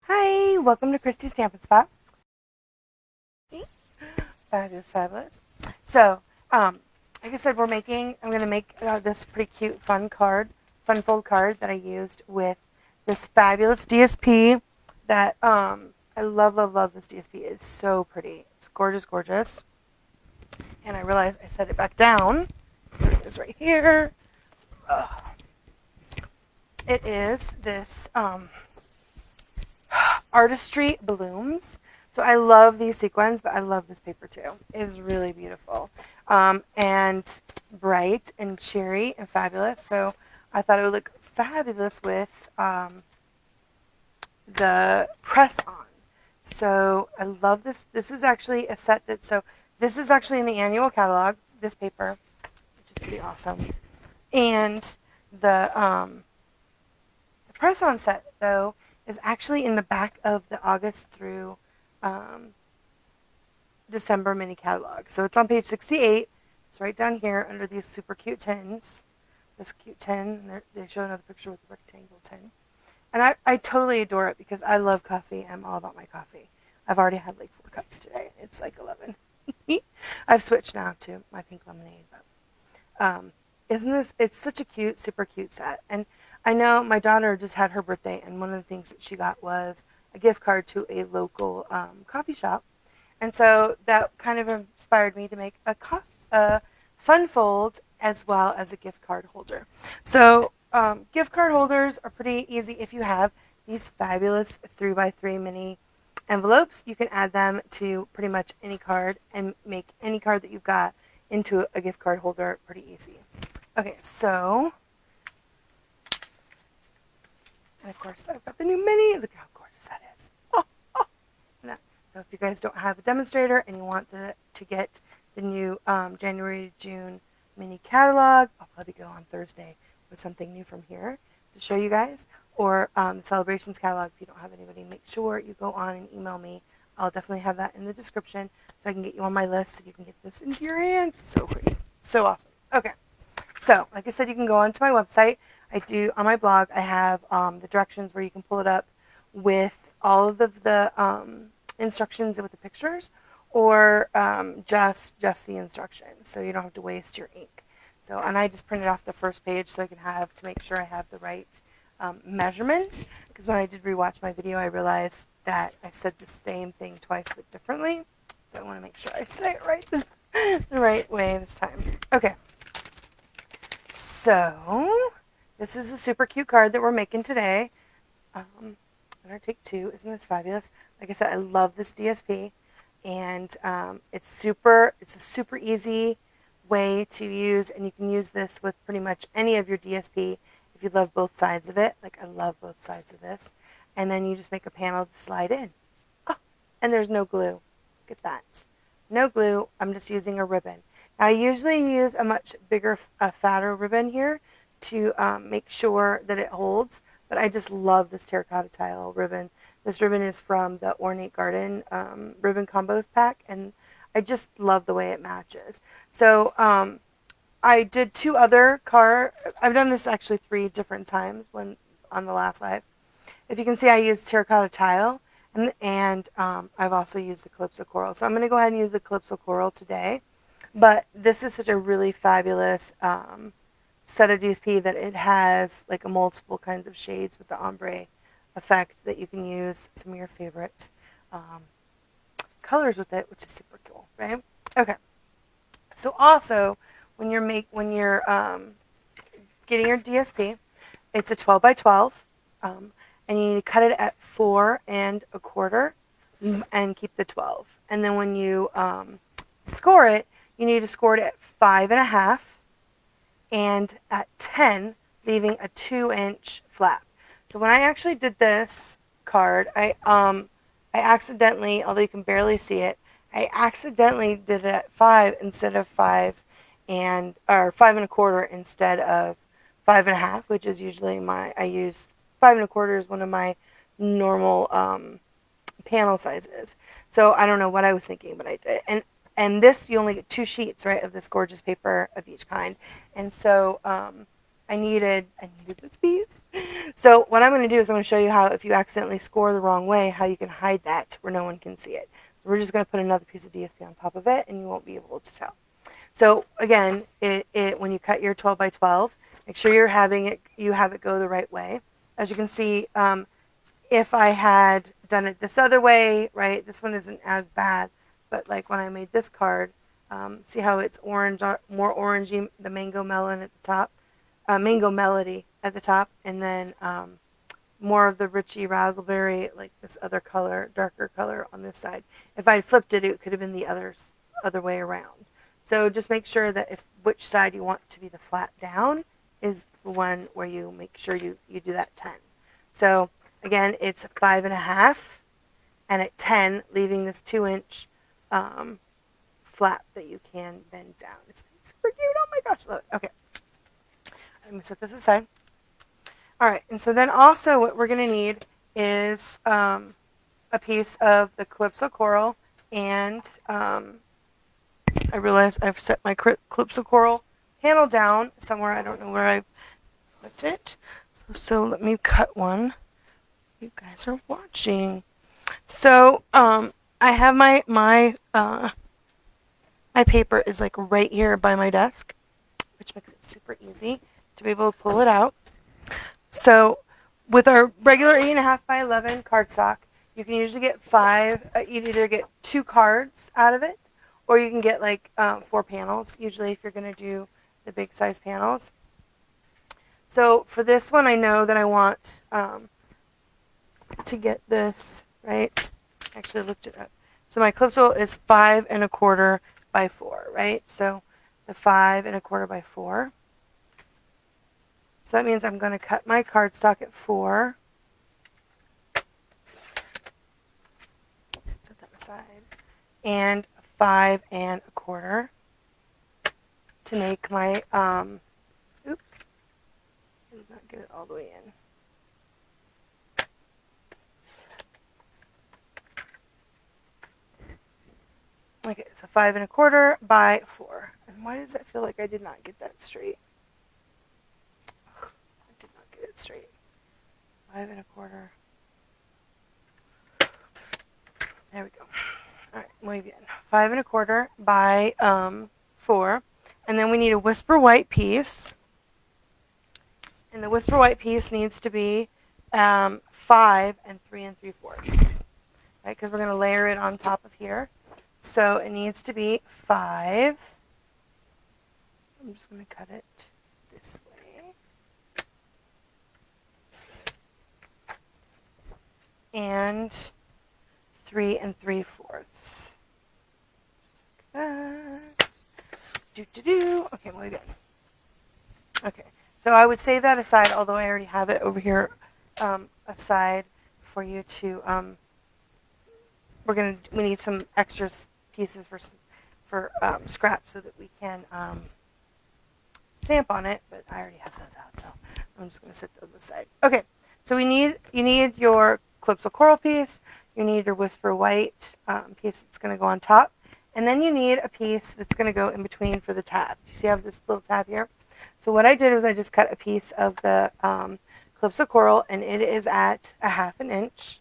Hi, welcome to Christy's Stampin' Spot. Fabulous, fabulous. So, like I said, I'm going to make this pretty cute fun fold card that I used with this fabulous DSP that I love, love, love. This DSP is so pretty. It's gorgeous, gorgeous. And I realized I set it back down. There it is right here. It is this Artistry Blooms. So I love these sequins, but I love this paper too. It is really beautiful and bright and cheery and fabulous. So I thought it would look fabulous with the press on. So I love this. This is actually a set this is actually in the annual catalog, this paper, which is pretty awesome. And the press on set, though, is actually in the back of the August through December mini catalog. So it's on page 68. It's right down here under these super cute tins. This cute tin. And they show another picture with a rectangle tin. And I totally adore it because I love coffee. I'm all about my coffee. I've already had like 4 cups today. It's like 11. I've switched now to my pink lemonade. But isn't this, it's such a cute, super cute set. And I know my daughter just had her birthday, and one of the things that she got was a gift card to a local coffee shop. And so that kind of inspired me to make a fun fold as well as a gift card holder. So gift card holders are pretty easy if you have these fabulous 3x3 mini envelopes. You can add them to pretty much any card and make any card that you've got into a gift card holder pretty easy. Okay, so, and of course I've got the new mini. Look how gorgeous that is. Oh, oh. So if you guys don't have a demonstrator and you want to get the new January to June mini catalog, I'll probably go on Thursday with something new from here to show you guys. Or the celebrations catalog, if you don't have anybody, make sure you go on and email me. I'll definitely have that in the description so I can get you on my list so you can get this into your hands. So pretty. So awesome. Okay. So, like I said, you can go onto my website. On my blog, I have the directions where you can pull it up with all of the instructions with the pictures, or just the instructions, so you don't have to waste your ink. So, and I just printed off the first page so I can have to make sure I have the right measurements, because when I did rewatch my video, I realized that I said the same thing twice but differently. So I want to make sure I say it right the right way this time. Okay. So, this is the super cute card that we're making today. Better take 2. Isn't this fabulous? Like I said, I love this DSP, and it's a super easy way to use, and you can use this with pretty much any of your DSP if you love both sides of it. Like I love both sides of this. And then you just make a panel to slide in. Oh, and there's no glue. Look at that. No glue. I'm just using a ribbon. Now, I usually use a much bigger, fatter ribbon here to make sure that it holds, but I just love this terracotta tile ribbon. This ribbon is from the Ornate Garden ribbon combos pack, and I just love the way it matches. So I did 2 other I've done this actually 3 different times on the last live. If you can see, I used terracotta tile, and I've also used the Calypso Coral. So I'm going to go ahead and use the Calypso Coral today. But this is such a really fabulous set of DSP that it has like a multiple kinds of shades with the ombre effect that you can use some of your favorite colors with it, which is super cool, right? Okay. So also, when you're getting your DSP, it's a 12 by 12, and you need to cut it at 4 1/4 and keep the 12. And then when you score it, you need to score it at 5 1/2 and at 10, leaving a 2-inch flap. So when I actually did this card, I accidentally, although you can barely see it, I accidentally did it at 5 instead of or 5 1/4 instead of 5 1/2, which is usually I use 5 1/4 is one of my normal panel sizes. So I don't know what I was thinking, but I did. And this, you only get 2 sheets, right, of this gorgeous paper of each kind. And so I needed this piece. So what I'm going to do is I'm going to show you how if you accidentally score the wrong way, how you can hide that where no one can see it. We're just going to put another piece of DSP on top of it, and you won't be able to tell. So again, when you cut your 12 by 12, make sure you have it go the right way. As you can see, if I had done it this other way, right, this one isn't as bad, but like when I made this card, see how it's orange, more orangey, the mango melon at the top, mango melody at the top, and then more of the richy raspberry, like this other color, darker color on this side. If I flipped it, it could have been the other way around. So just make sure that which side you want to be the flat down is the one where you make sure you do that 10. So again, it's 5.5, and at 10, leaving this 2-inch flap that you can bend down. It's super cute. Oh my gosh, love it. Okay, I'm gonna set this aside. All right, and so then also what we're gonna need is a piece of the Calypso Coral, and I realize I've set my Calypso Coral handle down somewhere. I don't know where I put it. So let me cut one. You guys are watching. So I have my paper is like right here by my desk, which makes it super easy to be able to pull it out. So with our regular 8.5 by 11 cardstock, you can usually get 5. You'd either get 2 cards out of it, or you can get like 4 panels, usually if you're going to do the big size panels. So for this one, I know that I want to get this, right? Actually, I looked it up. So my Calypso is 5.25 by 4, right? So the 5.25 by 4. So that means I'm going to cut my cardstock at 4. Set that aside. And 5.25 to make my, oops, I did not get it all the way in. Okay, so 5.25 by 4. And why does it feel like I did not get that straight? I did not get it straight. 5.25. There we go. All right, muy bien. 5.25 by 4. And then we need a Whisper White piece. And the Whisper White piece needs to be 5 3 3/4. Right, because we're going to layer it on top of here. So it needs to be 5. I'm just going to cut it this way. And 3 3/4. Just like that. Okay, muy bien. Okay, so I would save that aside, although I already have it over here aside for you to. We need some extra pieces for scrap so that we can stamp on it, but I already have those out, so I'm just going to set those aside. Okay, so you need your Calypso Coral piece, you need your Whisper White piece that's going to go on top, and then you need a piece that's going to go in between for the tab. You see I have this little tab here? So what I did was I just cut a piece of the Calypso Coral, and it is at 1/2 inch.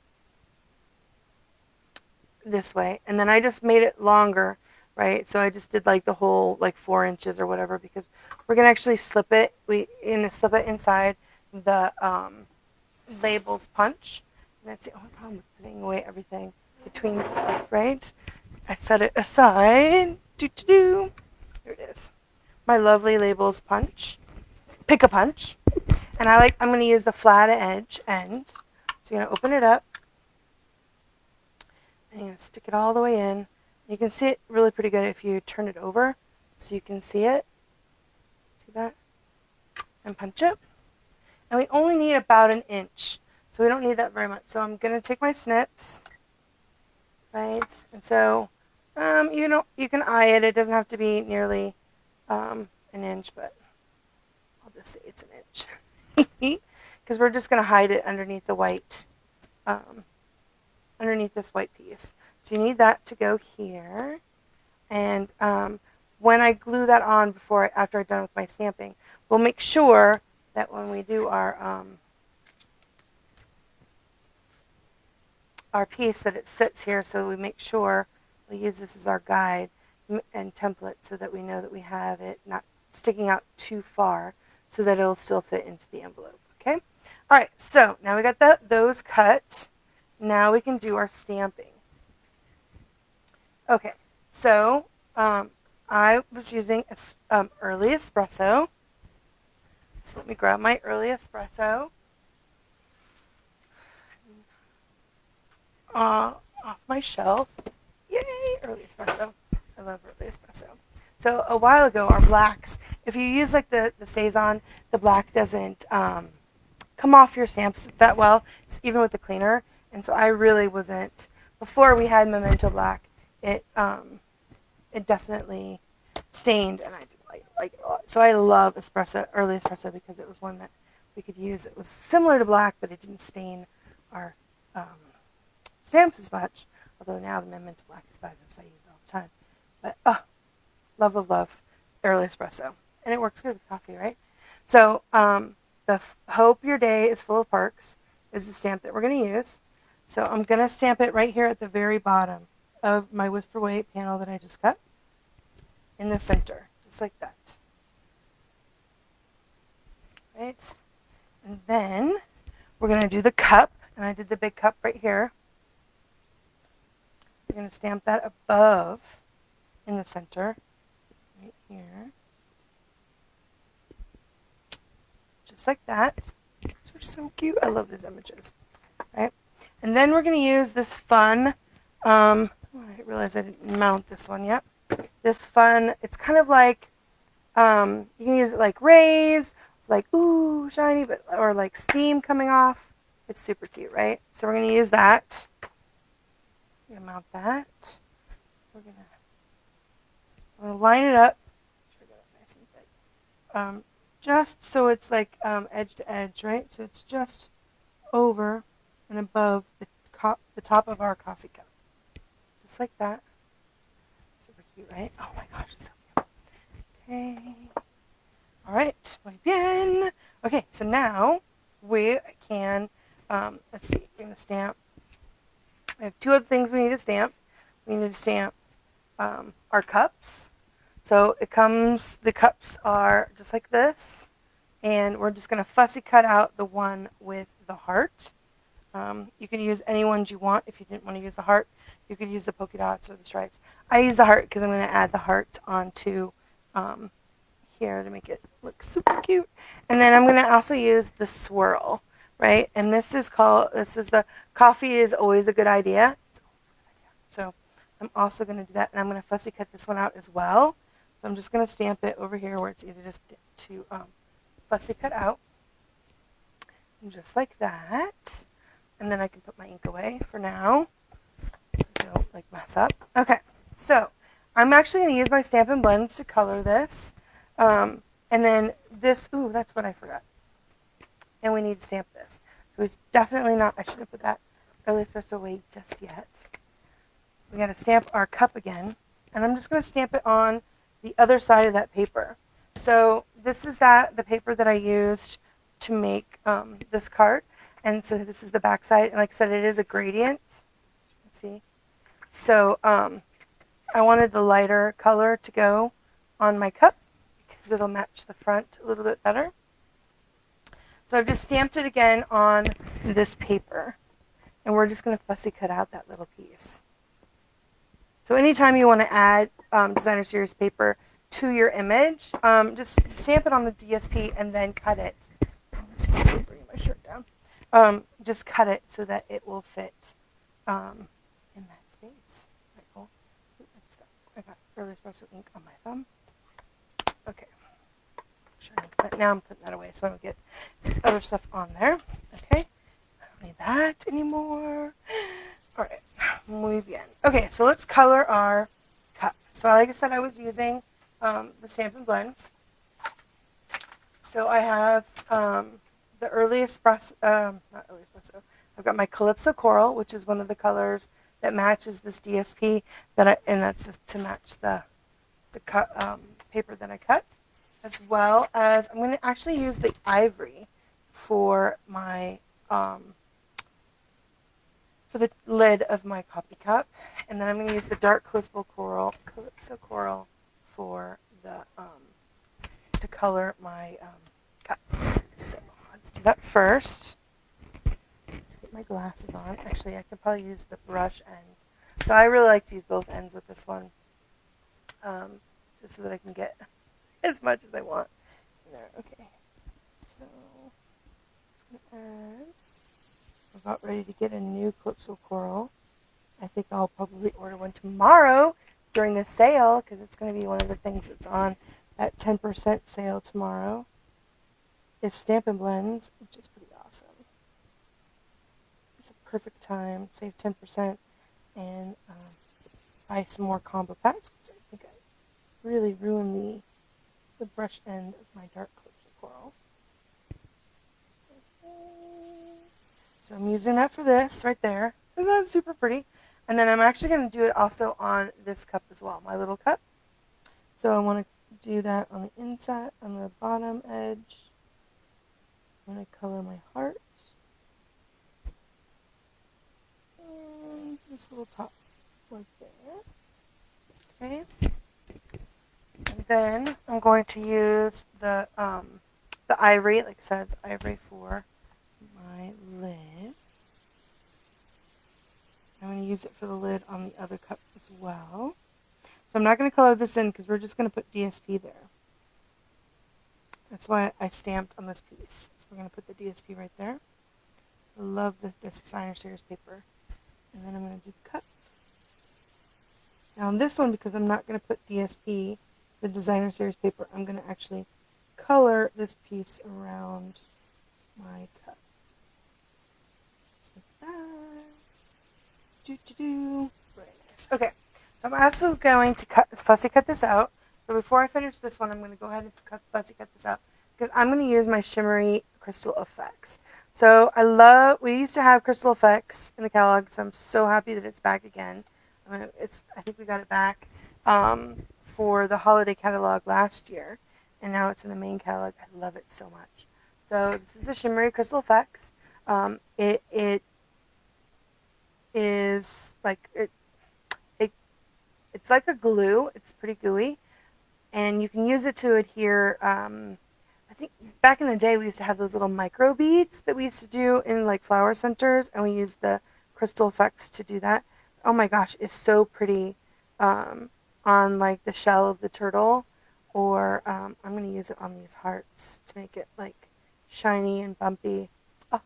This way, and then I just made it longer, right? So I just did like the whole like 4 inches or whatever, because we're gonna actually slip it. Slip it inside the labels punch. And that's the only problem with putting away everything between stuff, right? I set it aside. Here it is. My lovely labels punch. Pick a punch, and I'm gonna use the flat edge end. So you're gonna open it up. And you're going to stick it all the way in. You can see it really pretty good if you turn it over so you can see it. See that? And punch it. And we only need about 1 inch. So we don't need that very much. So I'm going to take my snips. Right? And so, you can eye it. It doesn't have to be nearly 1 inch, but I'll just say it's 1 inch. Because we're just going to hide it underneath the white underneath this white piece. So you need that to go here. And when I glue that on after I'm done with my stamping, we'll make sure that when we do our our piece that it sits here, so we make sure we use this as our guide and template so that we know that we have it not sticking out too far so that it'll still fit into the envelope. Okay? All right, so now we got those cut. Now we can do our stamping. Okay, so I was using early espresso. So let me grab my early espresso off my shelf. Yay, early espresso. I love early espresso. So a while ago, our blacks, if you use like the Saison, the black doesn't come off your stamps that well, even with the cleaner. And so I really wasn't, before we had Memento Black, it definitely stained, and I didn't like it a lot. So I love early espresso, because it was one that we could use. It was similar to black, but it didn't stain our stamps as much. Although now the Memento Black is fabulous. I use it all the time. But love early espresso, and it works good with coffee, right? So the Hope Your Day is Full of Perks is the stamp that we're going to use. So I'm going to stamp it right here at the very bottom of my Whisper Away panel that I just cut, in the center, just like that. Right? And then we're going to do the cup, and I did the big cup right here. We're going to stamp that above in the center, right here. Just like that. These are so cute. I love these images. Right? And then we're going to use this fun, I realized I didn't mount this one yet. This fun, it's kind of like, you can use it like rays, like, ooh, shiny, or like steam coming off. It's super cute, right? So we're going to use that. We're going to mount that. We're going to line it up. Just so it's like edge to edge, right? So it's just over and above the top of our coffee cup. Just like that. Super cute, right? Oh my gosh, it's so cute. Okay. All right. Muy bien. Okay, so now we can, let's see, we're going to stamp. We have two other things we need to stamp. We need to stamp our cups. So the cups are just like this. And we're just going to fussy cut out the one with the heart. You can use any ones you want. If you didn't want to use the heart, you could use the polka dots or the stripes. I use the heart because I'm going to add the heart onto here to make it look super cute. And then I'm going to also use the swirl, right? And this is the coffee is always a good idea. So I'm also going to do that, and I'm going to fussy cut this one out as well. So I'm just going to stamp it over here where it's easy just to fussy cut out. And just like that. And then I can put my ink away for now, so I don't like mess up. Okay, so I'm actually going to use my Stampin' Blends to color this. And then this, ooh, that's what I forgot. And we need to stamp this. So it's definitely not, I shouldn't put that early espresso away just yet. We got to stamp our cup again. And I'm just going to stamp it on the other side of that paper. So this is the paper that I used to make this card. And so this is the back side. And like I said, it is a gradient. Let's see. So I wanted the lighter color to go on my cup because it'll match the front a little bit better. So I've just stamped it again on this paper. And we're just going to fussy cut out that little piece. So anytime you want to add Designer Series paper to your image, just stamp it on the DSP and then cut it. Bring my shirt down. Just cut it so that it will fit in that space. Right, cool. I got early espresso ink on my thumb. Okay. Now I'm putting that away so I don't get other stuff on there. Okay. I don't need that anymore. All right. Muy bien. Okay, so let's color our cup. So like I said, I was using the Stampin' Blends. So I have the early espresso, not early espresso. I've got my Calypso Coral, which is one of the colors that matches this DSP and that's to match the paper that I cut, as well as I'm going to actually use the ivory for my for the lid of my coffee cup. And then I'm going to use the dark Calypso Coral for the to color my cup. So let's do that first. Get my glasses on. Actually, I could probably use the brush end. So I really like to use both ends with this one, just so that I can get as much as I want in there. Okay, so just gonna add. I'm about ready to get a new Calypso Coral. I think I'll probably order one tomorrow during the sale because it's going to be one of the things that's on that 10% sale tomorrow. It's Stampin' Blends, which is pretty awesome. It's a perfect time, save 10%, and buy some more combo packs because I think I really ruined the brush end of my dark Calypso Coral. So I'm using that for this right there. Isn't that super pretty? And then I'm actually going to do it also on this cup as well, my little cup. So I want to do that on the inside, on the bottom edge. I'm going to color my heart. And this little top right there. Okay. And then I'm going to use the ivory, like I said, the ivory for my lid. I'm going to use it for the lid on the other cup as well. So I'm not going to color this in because we're just going to put DSP there. That's why I stamped on this piece. So we're going to put the DSP right there. I love this Designer Series paper. And then I'm going to do the cup. Now on this one, because I'm not going to put DSP, the Designer Series paper, I'm going to actually color this piece around my cup. Just like that. Very nice. Okay, so I'm also going to fussy cut this out. So before I finish this one, I'm going to go ahead and fussy cut this out because I'm going to use my shimmery crystal effects. So we used to have crystal effects in the catalog, so I'm so happy that it's back again. I think we got it back for the holiday catalog last year, and now it's in the main catalog. I love it so much. So this is the shimmery crystal effects. It is like it's like a glue. It's pretty gooey, and you can use it to adhere. I think back in the day we used to have those little micro beads that we used to do in like flower centers, and we used the crystal effects to do that. Oh my gosh, it's so pretty on like the shell of the turtle, or I'm going to use it on these hearts to make it like shiny and bumpy. Oh,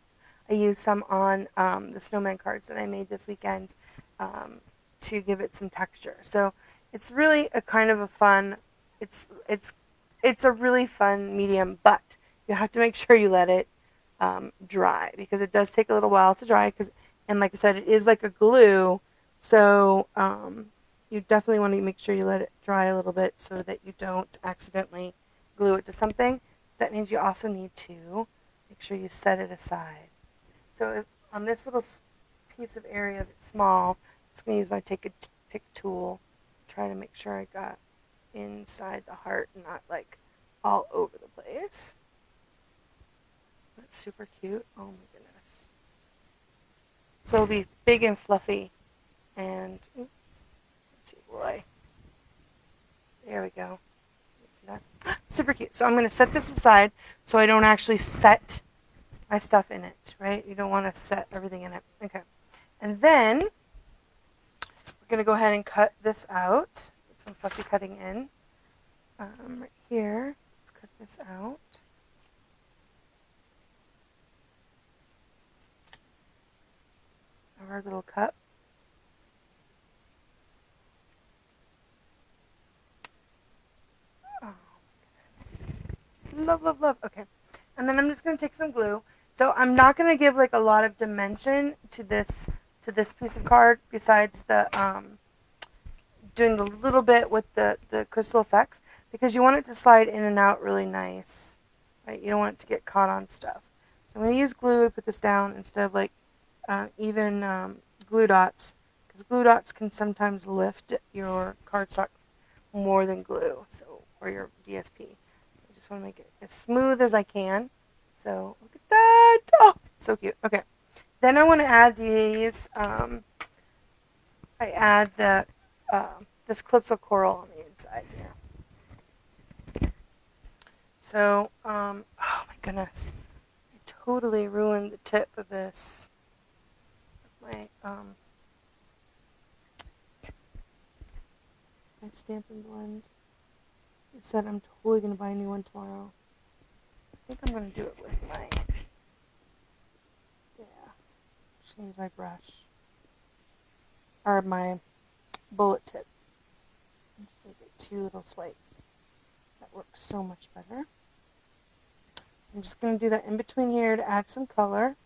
I used some on the snowman cards that I made this weekend to give it some texture. So it's really a kind of a fun. It's a really fun medium, but you have to make sure you let it dry because it does take a little while to dry. And like I said, it is like a glue, so you definitely want to make sure you let it dry a little bit so that you don't accidentally glue it to something. That means you also need to make sure you set it aside. So on this little piece of area that's small, I'm just going to use my pick tool, try to make sure I got inside the heart and not like all over the place. That's super cute. Oh my goodness. So it'll be big and fluffy. And let's see, there we go. Super cute. So I'm going to set this aside so I don't actually set my stuff in it, right? You don't want to set everything in it. Okay. And then we're going to go ahead and cut this out. Get some fussy cutting in. Right here. Let's cut this out. Our little cup. Oh, love, love, love. Okay. And then I'm just going to take some glue. So I'm not going to give like a lot of dimension to this piece of card besides the doing the little bit with the crystal effects because you want it to slide in and out really nice, right? You don't want it to get caught on stuff. So I'm going to use glue to put this down instead of like even glue dots because glue dots can sometimes lift your cardstock more than glue, so or your DSP. I just want to make it as smooth as I can. So look at that. Oh, so cute. Okay. Then I want to add these. I add the this Calypso coral on the inside here. So, oh my goodness, I totally ruined the tip of this. My my Stampin' Blend. I said I'm totally gonna buy a new one tomorrow. I think I'm gonna do it with my just use my brush or my bullet tip. And just make it 2 little swipes. That works so much better. I'm just going to do that in between here to add some color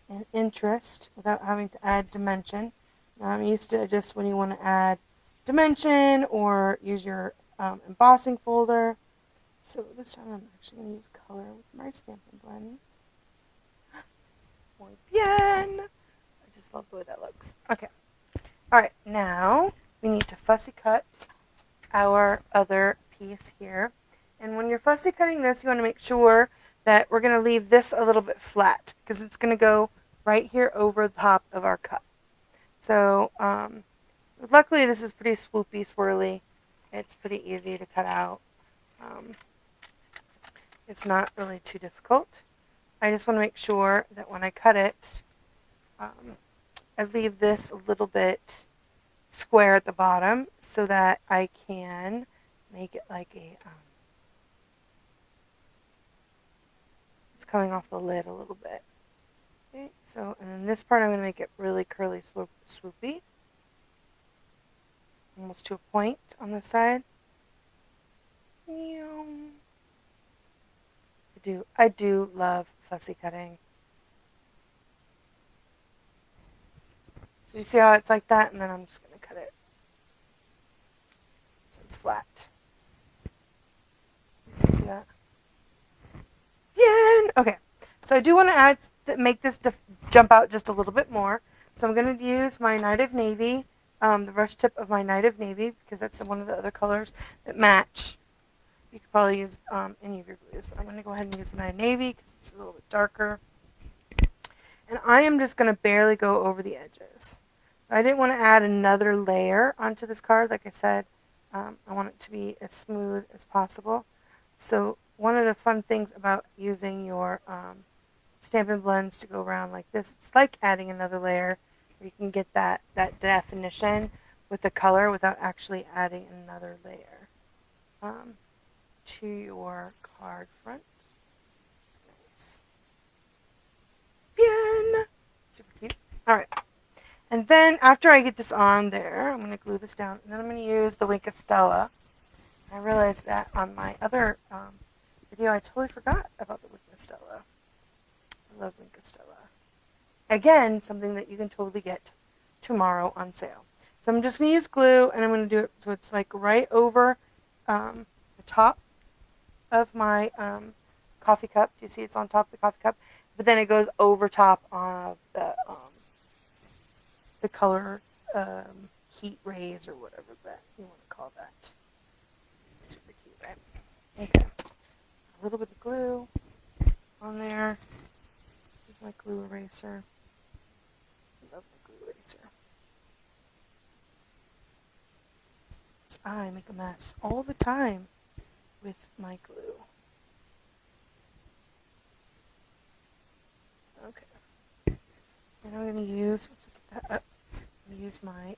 and interest without having to add dimension. Now I'm used to just when you want to add dimension or use your embossing folder. So this time I'm actually going to use color with my Stampin' Blends. Muy bien. I just love the way that looks. Okay. Alright, now we need to fussy cut our other piece here. And when you're fussy cutting this, you want to make sure that we're going to leave this a little bit flat because it's going to go right here over the top of our cup. So luckily this is pretty swoopy, swirly. It's pretty easy to cut out. It's not really too difficult. I just want to make sure that when I cut it, I leave this a little bit square at the bottom so that I can make it like a it's coming off the lid a little bit. Okay, so and then this part I'm going to make it really curly, swoopy, almost to a point on this side. I do love fussy cutting. So you see how it's like that, and then I'm just going to cut it so it's flat. See that? Yeah. Okay. So I do want to make this jump out just a little bit more. So I'm going to use my Night of Navy, the brush tip of my Night of Navy, because that's one of the other colors that match. You could probably use any of your blues, but I'm going to go ahead and use the Night of Navy because it's a little bit darker. And I am just going to barely go over the edges. I didn't want to add another layer onto this card. Like I said, I want it to be as smooth as possible. So one of the fun things about using your Stampin' Blends to go around like this, it's like adding another layer where you can get that definition with the color without actually adding another layer to your card front. It's nice. Bien. Super cute. Alright. And then after I get this on there, I'm going to glue this down, and then I'm going to use the Wink of Stella. I realized that on my other video, I totally forgot about the Wink of Stella. I love Wink of Stella. Again, something that you can totally get tomorrow on sale. So I'm just going to use glue, and I'm going to do it so it's like right over the top of my coffee cup. Do you see it's on top of the coffee cup? But then it goes over top of the color heat rays or whatever that you want to call that. Super cute, right? Okay. A little bit of glue on there. This is my glue eraser. I love my glue eraser. I make a mess all the time with my glue. Okay. And I'm going to use, let's get that up. I'm going to use my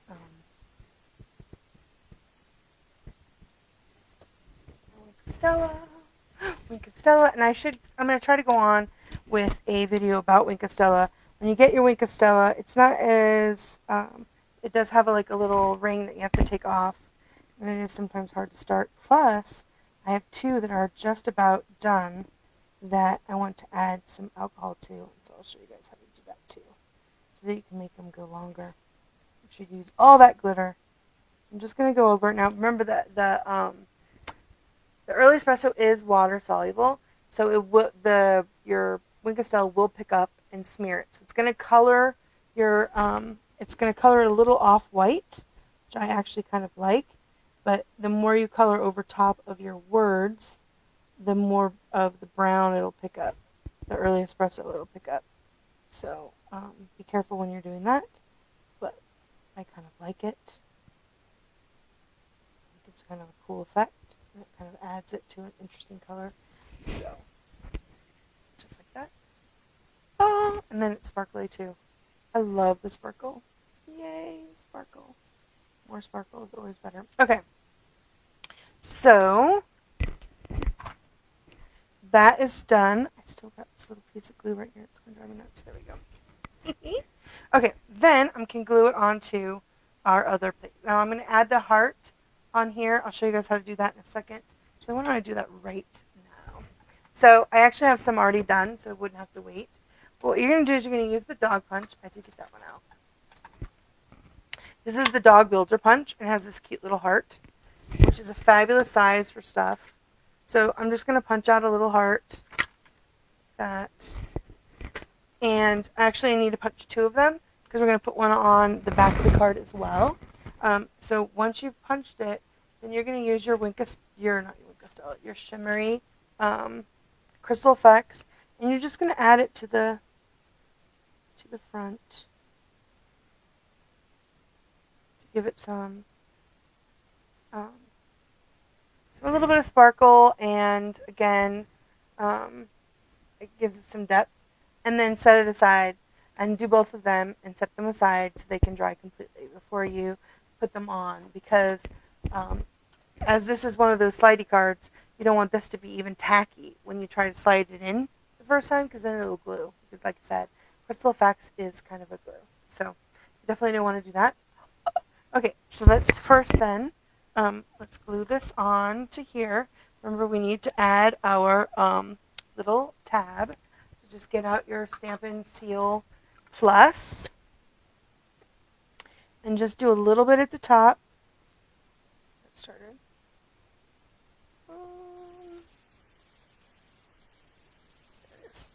Wink of Stella, and I'm going to try to go on with a video about Wink of Stella. When you get your Wink of Stella, it's not as, it does have like a little ring that you have to take off, and it is sometimes hard to start. Plus, I have 2 that are just about done that I want to add some alcohol to, and so I'll show you guys how to do that too, so that you can make them go longer. You should use all that glitter. I'm just going to go over it now. Remember that the early espresso is water soluble, so it will your Wink of Stella will pick up and smear it. So it's going to color it's going to color a little off white, which I actually kind of like. But the more you color over top of your words, the more of the brown it'll pick up. The early espresso it'll pick up. So be careful when you're doing that. But I kind of like it. I think it's kind of a cool effect. And it kind of adds it to an interesting color. So just like that. Oh, and then it's sparkly too. I love the sparkle. Yay, sparkle. More sparkle is always better. Okay. So that is done. I still got this little piece of glue right here. It's going to drive me nuts. There we go. Okay, then I can glue it onto our other plate. Now I'm going to add the heart on here. I'll show you guys how to do that in a second. So why don't I do that right now? So I actually have some already done, so I wouldn't have to wait. But what you're going to do is you're going to use the dog punch. I did get that one out. This is the dog builder punch. It has this cute little heart, which is a fabulous size for stuff. So I'm just going to punch out a little heart. That. And actually I need to punch two of them because we're going to put one on the back of the card as well. So once you've punched it, then you're going to use your your shimmery crystal effects, and you're just going to add it to the front to give it a little bit of sparkle, and again, it gives it some depth. And then set it aside and do both of them and set them aside so they can dry completely before you put them on, because as this is one of those slidey cards, you don't want this to be even tacky when you try to slide it in the first time, because then it'll glue. Because like I said, Crystal Effects is kind of a glue. So you definitely don't want to do that. Okay, so let's first then, let's glue this on to here. Remember, we need to add our little tab. So just get out your Stampin' Seal Plus and just do a little bit at the top. Get started. There it is.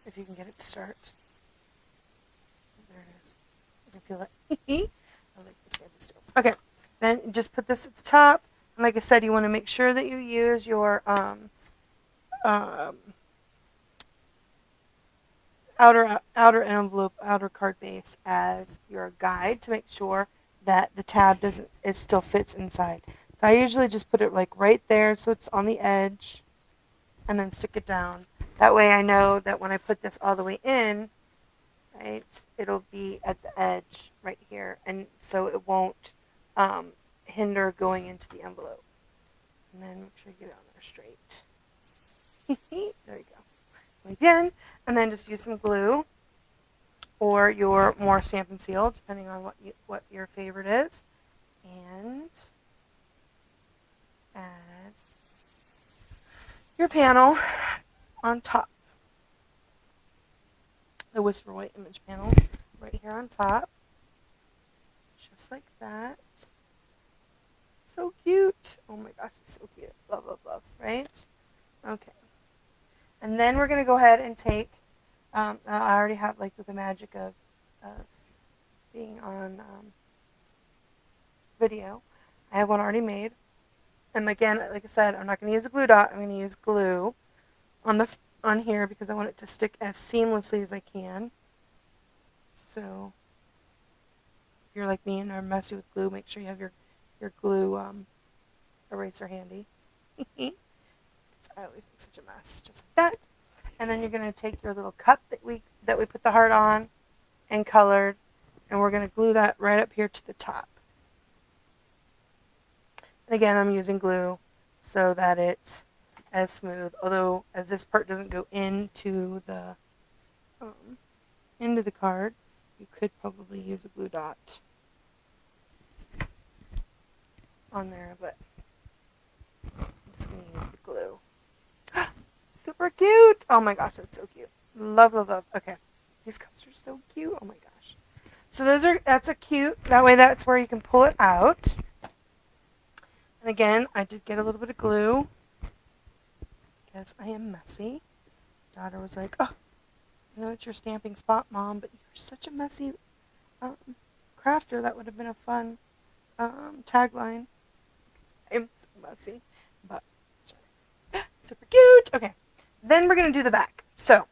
If you can get it to start. There it is. You can feel it. I like this Stampin' Steel. Okay, then just put this at the top. And like I said, you want to make sure that you use your outer envelope, outer card base as your guide to make sure that the tab it still fits inside. So I usually just put it like right there so it's on the edge, and then stick it down. That way I know that when I put this all the way in, right, it'll be at the edge right here, and so it won't hinder going into the envelope. And then make sure you get it on there straight. There you go. Again, and then just use some glue or your more Stampin' Seal, depending on what your favorite is, and add your panel on top. The Whisper White image panel right here on top, just like that. So cute. Oh my gosh, it's so cute. Love, love, love, right? Okay. And then we're going to go ahead and take, I already have like the magic of being on video. I have one already made. And again, like I said, I'm not going to use a glue dot. I'm going to use glue on here because I want it to stick as seamlessly as I can. So if you're like me and are messy with glue, make sure you have your glue eraser handy. I always make such a mess, just like that. And then you're going to take your little cup that we put the heart on and colored, and we're going to glue that right up here to the top. And again, I'm using glue so that it's as smooth, although as this part doesn't go into the card, you could probably use a glue dot on there, but I'm just going to use the glue. Super cute! Oh my gosh, that's so cute. Love, love, love. Okay, these cups are so cute. Oh my gosh. So that's a cute, that way that's where you can pull it out. And again, I did get a little bit of glue because I am messy. Daughter was like, oh, I know it's your stamping spot, Mom, but you're such a messy crafter. That would have been a fun tagline. I'm so messy, but sorry. Super cute. Okay, then we're going to do the back. So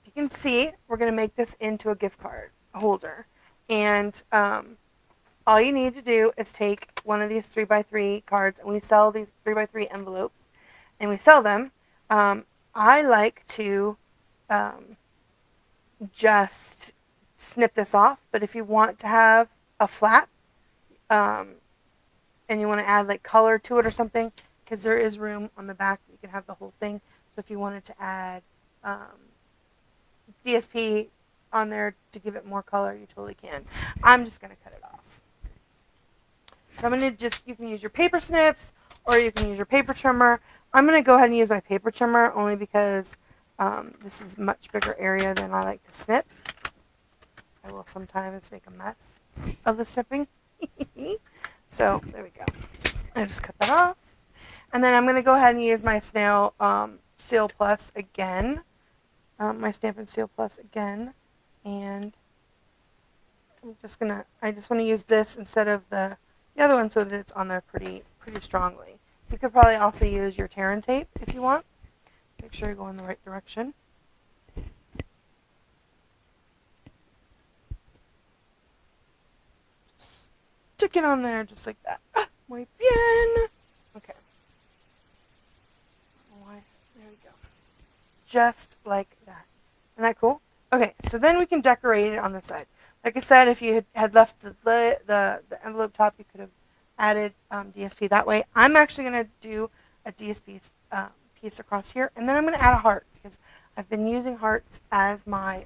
you can see we're going to make this into a gift card holder. And all you need to do is take one of these 3x3 cards, and we sell these 3x3 envelopes, and we sell them. I like to just snip this off, but if you want to have a flap and you want to add like color to it or something, because there is room on the back that you can have the whole thing. So if you wanted to add DSP on there to give it more color, you totally can. I'm just going to cut it off. So I'm going to you can use your paper snips or you can use your paper trimmer. I'm going to go ahead and use my paper trimmer only because this is a much bigger area than I like to snip. I will sometimes make a mess of the snipping. So there we go. I just cut that off. And then I'm going to go ahead and use my snail Seal Plus again. My Stampin' Seal Plus again. And I just want to use this instead of the other one so that it's on there pretty strongly. You could probably also use your Terran tape if you want. Make sure you go in the right direction. Stick it on there just like that. Muy bien. Okay. There we go. Just like that. Isn't that cool? Okay, so then we can decorate it on the side. Like I said, if you had left the envelope top, you could have added DSP that way. I'm actually going to do a DSP piece across here, and then I'm going to add a heart because I've been using hearts as my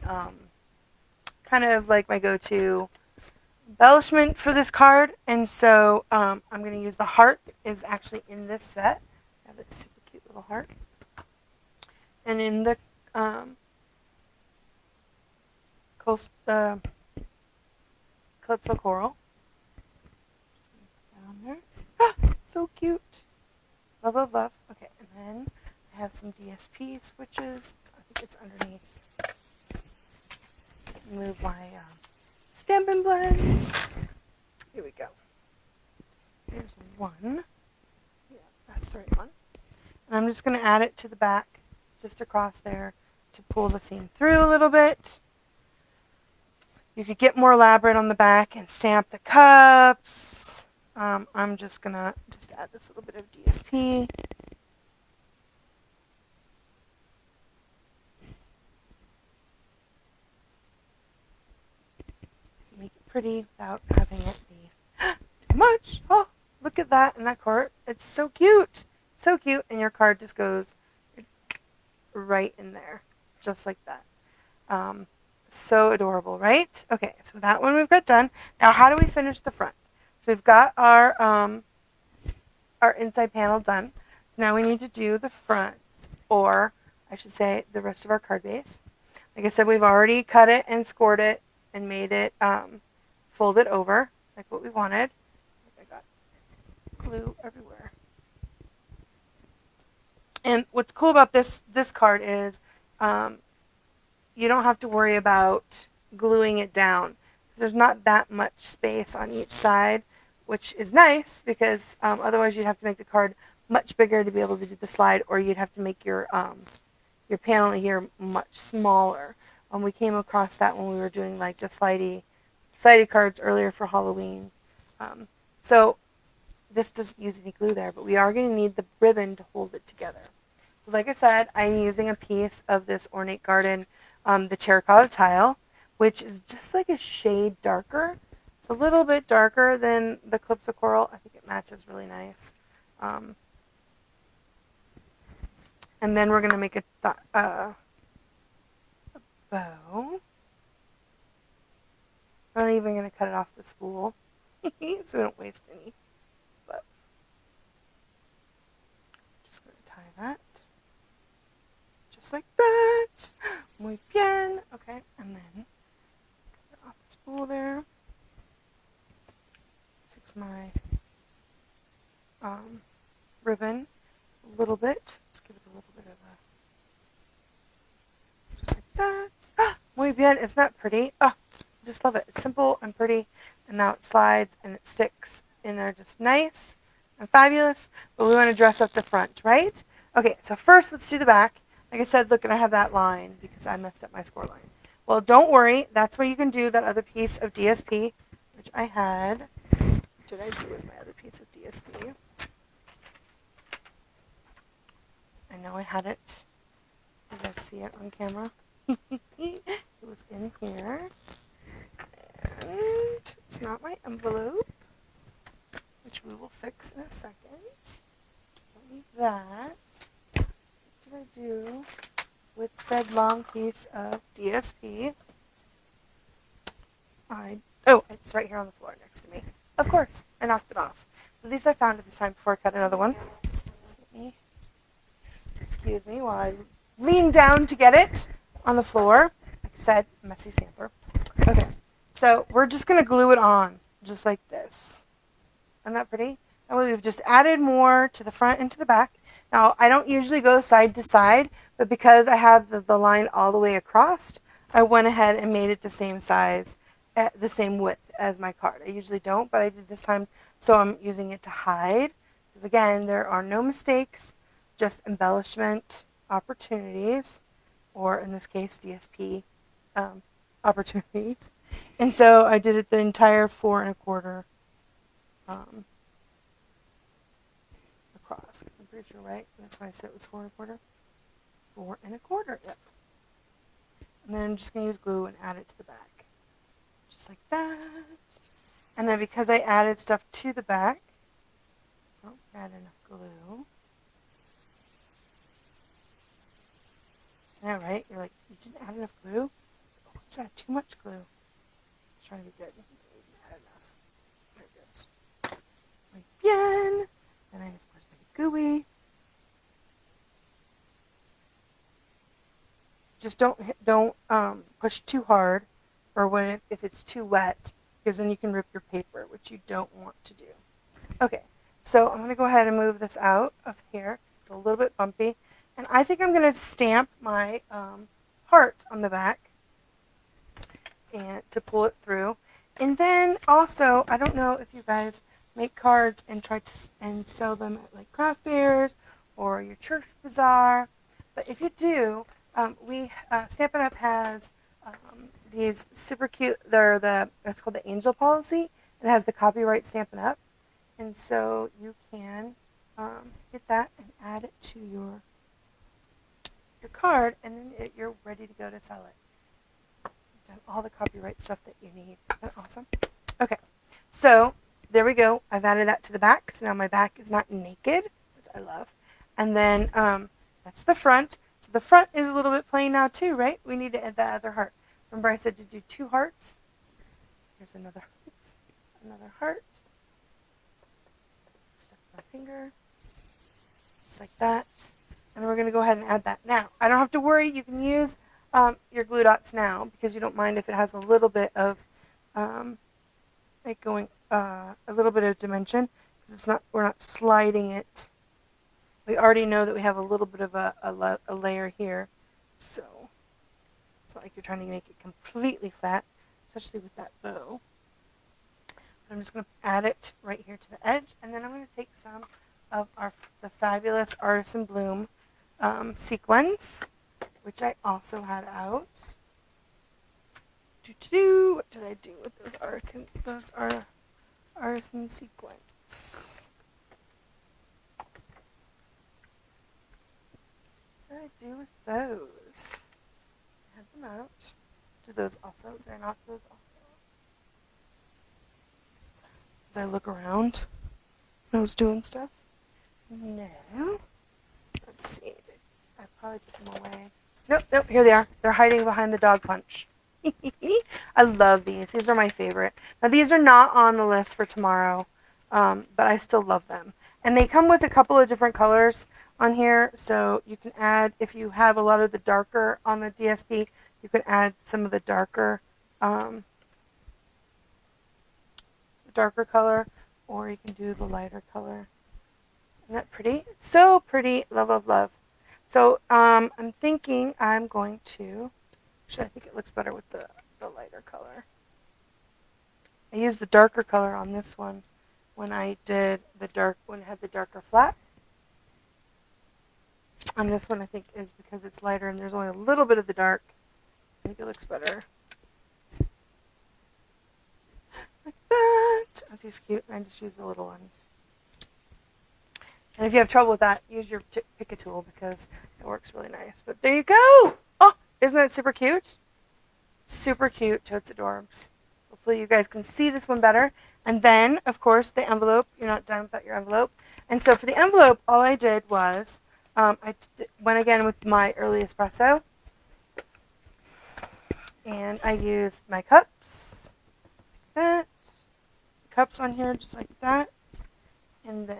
kind of like my go-to embellishment for this card, and so I'm going to use the heart is actually in this set. I have this super cute little heart, and in the Calypso Coral. Down there. Ah, so cute. Love, love, love. Okay, and then I have some DSP switches. I think it's underneath. Move my Stampin' Blends. Here we go. Here's one. Yeah, that's the right one. And I'm just going to add it to the back, just across there, to pull the theme through a little bit. You could get more elaborate on the back and stamp the cups. I'm just going to add this little bit of DSP. Make it pretty without having it be too much. Oh, look at that in that card. It's so cute. So cute. And your card just goes right in there. Just like that. So adorable, right? Okay, so that one we've got done. Now, how do we finish the front? So we've got our inside panel done. So now we need to do the front, or I should say the rest of our card base. Like I said, we've already cut it and scored it and made it folded over like what we wanted. I got glue everywhere. And what's cool about this card is you don't have to worry about gluing it down. There's not that much space on each side, which is nice because otherwise you'd have to make the card much bigger to be able to do the slide, or you'd have to make your panel here much smaller. We came across that when we were doing like the slidey cards earlier for Halloween. So this doesn't use any glue there, but we are going to need the ribbon to hold it together. So like I said, I'm using a piece of this Ornate Garden, the terracotta tile, which is just like a shade darker. It's a little bit darker than the Calypso Coral. I think it matches really nice. And then we're going to make a bow. I'm not even going to cut it off the spool so we don't waste any. But just going to tie that. Just like that. Muy bien. Okay, and then cut off the spool there. Fix my ribbon a little bit. Let's give it a little bit of a, just like that. Ah, muy bien. Isn't that pretty? Oh, I just love it. It's simple and pretty, and now it slides and it sticks in there just nice. and fabulous, but we want to dress up the front, right? Okay, so first let's do the back. Like I said, look, and I have that line because I messed up my score line. Well, don't worry. That's where you can do that other piece of DSP, which I had. What did I do with my other piece of DSP? I know I had it. You guys see it on camera? It was in here. And it's not my envelope, which we will fix in a second. Don't need that. What did I do with said long piece of DSP? Oh, it's right here on the floor next to me. Of course, I knocked it off. At least I found it this time before I cut another one. Excuse me while I lean down to get it on the floor. Like I said, messy stamper. Okay, so we're just going to glue it on, just like this. Isn't that pretty? And we've just added more to the front and to the back. Now, I don't usually go side to side, but because I have the line all the way across, I went ahead and made it the same size, at the same width as my card. I usually don't, but I did this time, so I'm using it to hide. Because again, there are no mistakes, just embellishment opportunities, or in this case, DSP opportunities. And so I did it the entire 4 1/4 across. I'm pretty sure, right? That's why I said it was 4 1/4. 4 1/4, yep. And then I'm just going to use glue and add it to the back. Just like that. And then because I added stuff to the back, don't add enough glue. Yeah, right? You're like, you didn't add enough glue? Oh, is that too much glue? I'm trying to be good. You didn't add enough. There it goes. Muy bien. Then I, of course, make it gooey. Just don't push too hard, or if it's too wet, because then you can rip your paper, which you don't want to do. Okay, so I'm going to go ahead and move this out of here. It's a little bit bumpy. And I think I'm going to stamp my heart on the back and to pull it through. And then also, I don't know if you guys make cards and try to and sell them at like craft fairs or your church bazaar. But if you do, Stampin' Up! Has these super cute, that's called the Angel Policy. It has the copyright Stampin' Up! And so you can get that and add it to your card, and then you're ready to go to sell it. You've done all the copyright stuff that you need. Isn't that awesome? Okay, so there we go. I've added that to the back, so now my back is not naked, which I love. And then that's the front. So the front is a little bit plain now too, right? We need to add that other heart. Remember I said to do 2 hearts? Here's another heart. Stuck my finger, just like that. And we're going to go ahead and add that. Now, I don't have to worry. You can use your glue dots now because you don't mind if it has a little bit of a little bit of dimension, because we're not sliding it. We already know that we have a little bit of a layer here, so it's not like you're trying to make it completely flat, especially with that bow. But I'm just going to add it right here to the edge, and then I'm going to take some of the fabulous Artisan Bloom sequins, which I also had out. What did I do with those Artisan sequins? What did I do with those? I had them out. Do those also? Did I knock those also? Did I look around when I was doing stuff? No. Let's see. I probably put them away. Nope, here they are. They're hiding behind the dog punch. I love these. These are my favorite. Now, these are not on the list for tomorrow, but I still love them. And they come with a couple of different colors on here, so you can add, if you have a lot of the darker on the DSP, you can add some of the darker color, or you can do the lighter color. Isn't that pretty? So pretty. Love, love, love. So I'm thinking I'm going to, actually I think it looks better with the lighter color. I used the darker color on this one, when I did when it had the darker flap. On this one, I think is because it's lighter and there's only a little bit of the dark. I think it looks better. Like that. Aren't these cute? I just use the little ones. And if you have trouble with that, use your pick a tool because it works really nice. But there you go. Oh, isn't that super cute? Super cute. Totes Adorbs. Hopefully you guys can see this one better. And then, of course, the envelope. You're not done without your envelope. And so for the envelope, all I did was I went again with my early espresso. And I used my cups. Like that. Cups on here just like that. And then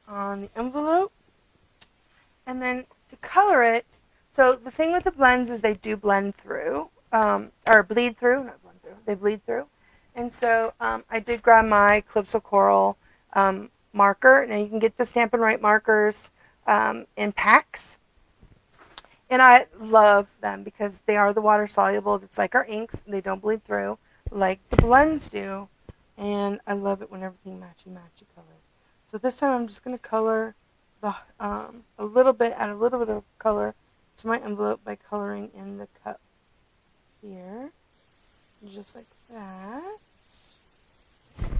on the envelope. And then to color it, so the thing with the blends is they do blend through, or bleed through, not blend through, they bleed through. And so I did grab my Calypso Coral marker. Now you can get the Stampin' Right markers in packs. And I love them because they are the water soluble. It's like our inks. They don't bleed through like the blends do. And I love it when everything matchy colors. So this time I'm just going to color add a little bit of color to my envelope by coloring in the cup here. Just like that. And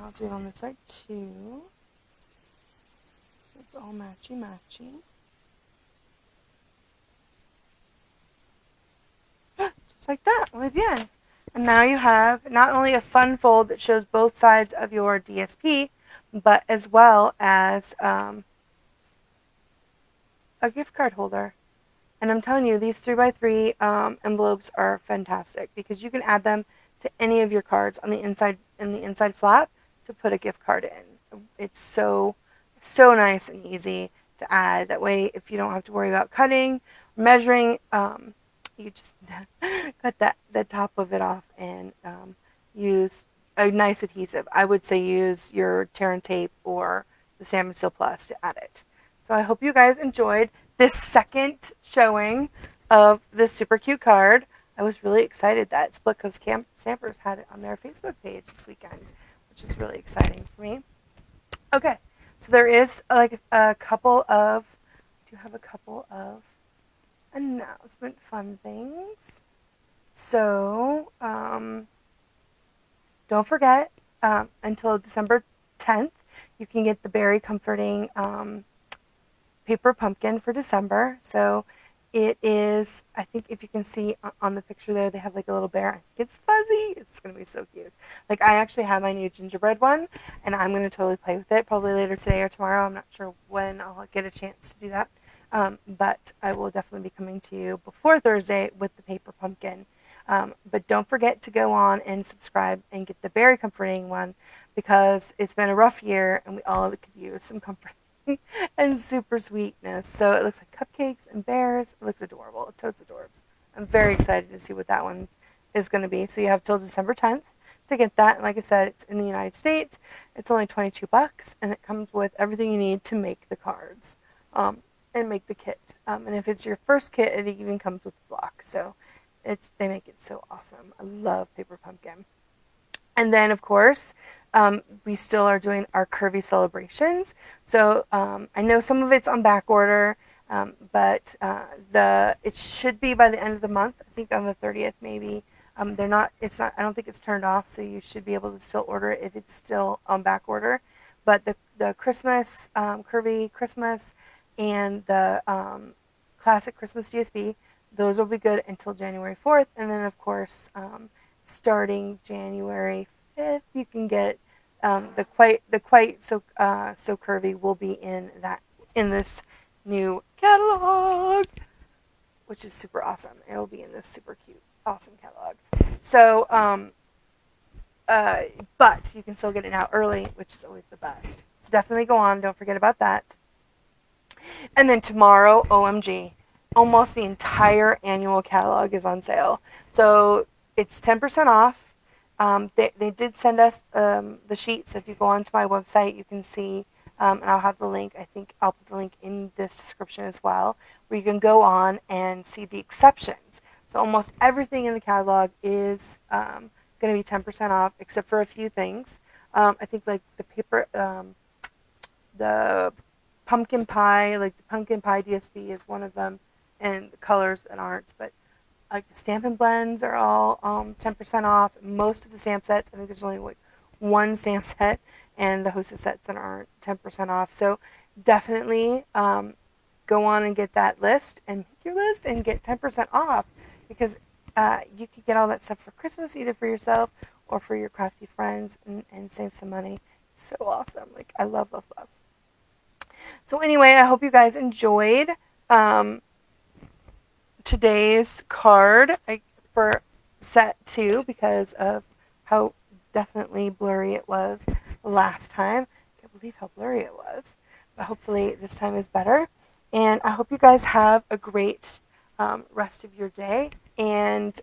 I'll do it on this side too. So it's all matchy. Just like that. Muy bien. And now you have not only a fun fold that shows both sides of your DSP, but as well as a gift card holder. And I'm telling you, these 3x3 envelopes are fantastic because you can add them to any of your cards on the inside flap to put a gift card in. It's so nice and easy to add. That way, if you don't have to worry about cutting, measuring, you just cut the top of it off and use a nice adhesive. I would say use your Tear and Tape or the Stampin' Seal Plus to add it. So I hope you guys enjoyed this second showing of this super cute card. I was really excited that Split Coast Stampers had it on their Facebook page this weekend, which is really exciting for me. Okay, so there is like a couple of announcement fun things. So don't forget, until December 10th, you can get the Berry Comforting paper pumpkin for December. So it is, I think if you can see on the picture there, they have like a little bear. I think it's fuzzy. It's going to be so cute. Like I actually have my new gingerbread one, and I'm going to totally play with it probably later today or tomorrow. I'm not sure when I'll get a chance to do that. But I will definitely be coming to you before Thursday with the paper pumpkin. But don't forget to go on and subscribe and get the Berry Comforting one because it's been a rough year and we all could use some comfort and super sweetness. So it looks like cupcakes and bears. It looks adorable. Totes Adorbs. I'm very excited to see what that one is going to be. So you have till December 10th to get that. And like I said, it's in the United States. It's only $22 and it comes with everything you need to make the cards and make the kit. And if it's your first kit, it even comes with the block. So they make it so awesome. I love paper pumpkin. And then, of course, we still are doing our curvy celebrations. So I know some of it's on back order, but it should be by the end of the month. I think on the 30th, maybe. They're not. It's not. I don't think it's turned off, so you should be able to still order it if it's still on back order. But the Christmas curvy Christmas and the classic Christmas DSP, those will be good until January 4th, and then of course, starting January 5th, you can get the quite so curvy will be in this new catalog, which is super awesome. It will be in this super cute, awesome catalog. So, but you can still get it now early, which is always the best. So definitely go on. Don't forget about that. And then tomorrow, OMG, almost the entire annual catalog is on sale. So it's 10% off. They did send us the sheet, so if you go onto my website, you can see, and I'll have the link. I think I'll put the link in this description as well, where you can go on and see the exceptions. So almost everything in the catalog is going to be 10% off, except for a few things. I think like the paper, the pumpkin pie, like the pumpkin pie DSP is one of them, and the colors that aren't. But like the Stampin' Blends are all 10% off. Most of the stamp sets, I think there's only like one stamp set, and the Hostess sets that aren't 10% off. So definitely go on and get that list and make your list and get 10% off, because you could get all that stuff for Christmas, either for yourself or for your crafty friends, and save some money. So awesome. Like, I love, love, love. So anyway, I hope you guys enjoyed um, today's card for set 2, because of how definitely blurry it was last time. I can't believe how blurry it was. But hopefully this time is better. And I hope you guys have a great rest of your day. And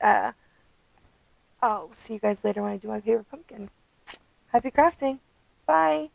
I'll see you guys later when I do my favorite pumpkin. Happy crafting. Bye.